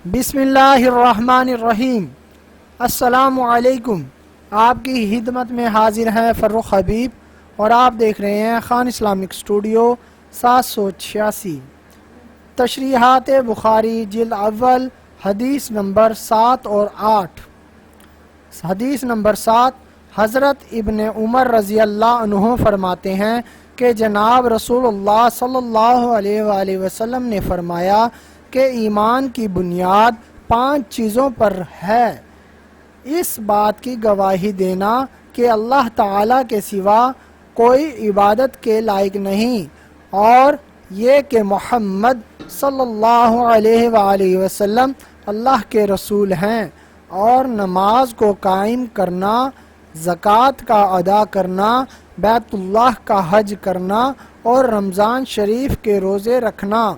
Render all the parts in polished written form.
بسم اللہ الرحمن الرحیم۔ السلام علیکم۔ آپ کی خدمت میں حاضر ہیں فروخ حبیب اور آپ دیکھ رہے ہیں خان اسلامک اسٹوڈیو 786۔ تشریحات بخاری جلد اول حدیث نمبر 7 اور 8۔ حدیث نمبر 7، حضرت ابن عمر رضی اللہ عنہ فرماتے ہیں کہ جناب رسول اللہ صلی اللہ علیہ وآلہ وسلم نے فرمایا کہ ایمان کی بنیاد 5 چیزوں پر ہے۔ اس بات کی گواہی دینا کہ اللہ تعالیٰ کے سوا کوئی عبادت کے لائق نہیں، اور یہ کہ محمد صلی اللہ علیہ وآلہ وسلم اللہ کے رسول ہیں، اور نماز کو قائم کرنا، زکوٰۃ کا ادا کرنا، بیت اللہ کا حج کرنا اور رمضان شریف کے روزے رکھنا۔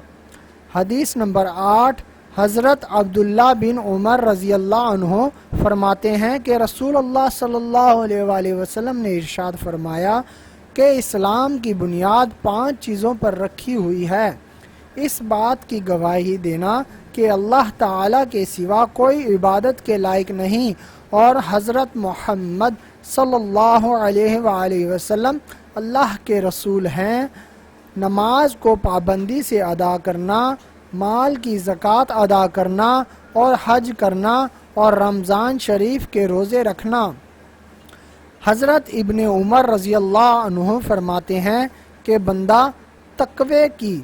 حدیث نمبر 8، حضرت عبداللہ بن عمر رضی اللہ عنہ فرماتے ہیں کہ رسول اللہ صلی اللہ علیہ وآلہ وسلم نے ارشاد فرمایا کہ اسلام کی بنیاد 5 چیزوں پر رکھی ہوئی ہے۔ اس بات کی گواہی دینا کہ اللہ تعالیٰ کے سوا کوئی عبادت کے لائق نہیں، اور حضرت محمد صلی اللہ علیہ وآلہ وسلم اللہ کے رسول ہیں، نماز کو پابندی سے ادا کرنا، مال کی زکوٰۃ ادا کرنا اور حج کرنا اور رمضان شریف کے روزے رکھنا۔ حضرت ابن عمر رضی اللہ عنہ فرماتے ہیں کہ بندہ تقوی کی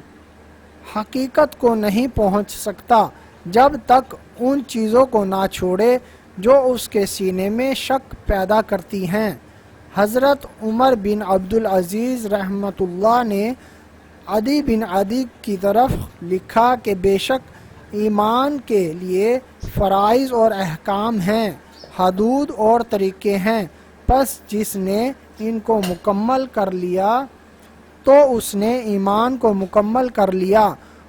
حقیقت کو نہیں پہنچ سکتا جب تک ان چیزوں کو نہ چھوڑے جو اس کے سینے میں شک پیدا کرتی ہیں۔ حضرت عمر بن عبدالعزیز رحمۃ اللہ نے عدی بن عدی کی طرف لکھا کہ بے شک ایمان کے لیے فرائض اور احکام ہیں، حدود اور طریقے ہیں، پس جس نے ان کو مکمل کر لیا تو اس نے ایمان کو مکمل کر لیا،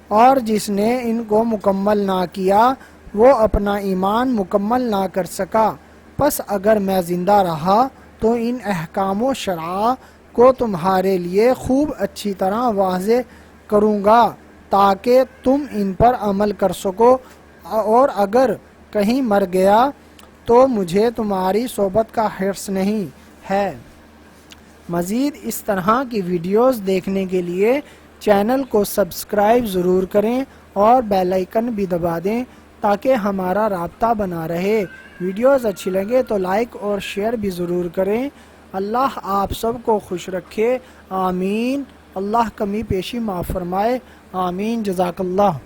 اور جس نے ان کو مکمل نہ کیا وہ اپنا ایمان مکمل نہ کر سکا۔ پس اگر میں زندہ رہا تو ان احکام و شرائع کو تمہارے لیے خوب اچھی طرح واضح کروں گا تاکہ تم ان پر عمل کر سکو، اور اگر کہیں مر گیا تو مجھے تمہاری صحبت کا حرص نہیں ہے۔ مزید اس طرح کی ویڈیوز دیکھنے کے لیے چینل کو سبسکرائب ضرور کریں اور بیل آئیکن بھی دبا دیں تاکہ ہمارا رابطہ بنا رہے۔ ویڈیوز اچھی لگے تو لائک اور شیئر بھی ضرور کریں۔ اللہ آپ سب کو خوش رکھے، آمین۔ اللہ کمی پیشی معاف فرمائے، آمین۔ جزاک اللہ۔